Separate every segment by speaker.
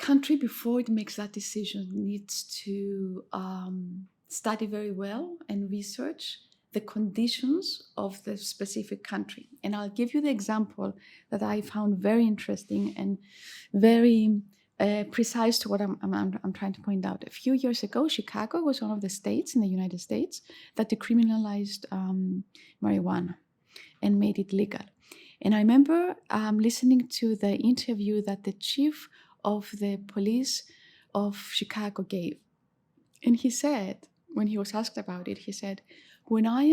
Speaker 1: country, before it makes that decision, needs to study very well and research the conditions of the specific country. And I'll give you the example that I found very interesting and very precise to what I'm trying to point out. A few years ago, Chicago was one of the states in the United States that decriminalized marijuana and made it legal. And I remember listening to the interview that the chief of the police of Chicago gave. And he said, when he was asked about it, he said, when I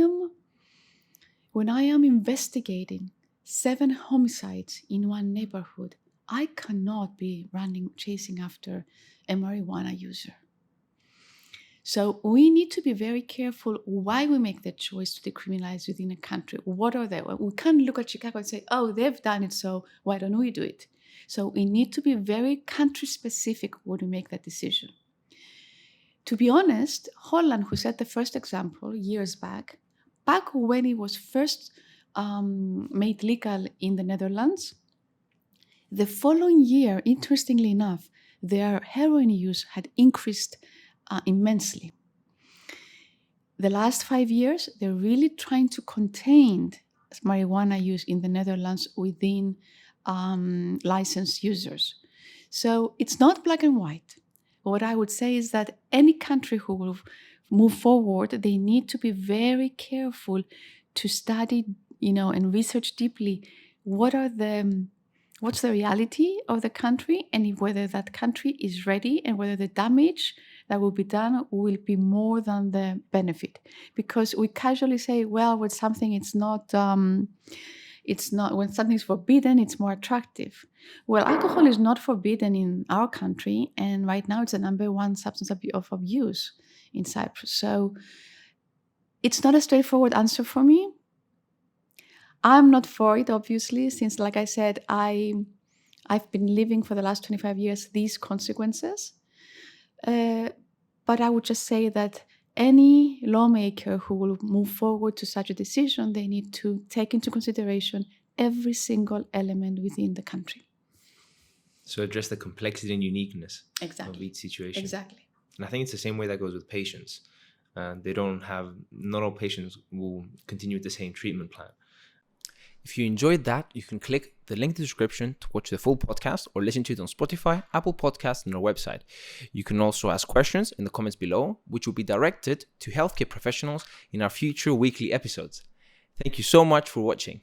Speaker 1: am investigating 7 homicides in one neighborhood, I cannot be chasing after a marijuana user. So we need to be very careful why we make the choice to decriminalize within a country. What are they? We can't look at Chicago and say, oh, they've done it, so why don't we do it? So we need to be very country specific when we make that decision. To be honest, Holland, who set the first example years back when it was first made legal in the Netherlands, the following year, interestingly enough, their heroin use had increased immensely. The last 5 years, they're really trying to contain marijuana use in the Netherlands within licensed users. So it's not black and white. What I would say is that any country who will move forward, they need to be very careful to study, and research deeply what's the reality of the country and whether that country is ready and whether the damage that will be done will be more than the benefit. Because we casually say, well, when something is not, when something is forbidden, it's more attractive. Well, alcohol is not forbidden in our country, and right now it's the number 1 substance of abuse in Cyprus. So it's not a straightforward answer for me. I'm not for it, obviously, since, like I said, I've been living for the last 25 years these consequences. But I would just say that any lawmaker who will move forward to such a decision, they need to take into consideration every single element within the country.
Speaker 2: So address the complexity and uniqueness
Speaker 1: Exactly.
Speaker 2: of each situation.
Speaker 1: Exactly.
Speaker 2: And I think it's the same way that goes with patients. Not all patients will continue with the same treatment plan. If you enjoyed that, you can click the link in the description to watch the full podcast or listen to it on Spotify, Apple Podcasts, and our website. You can also ask questions in the comments below, which will be directed to healthcare professionals in our future weekly episodes. Thank you so much for watching.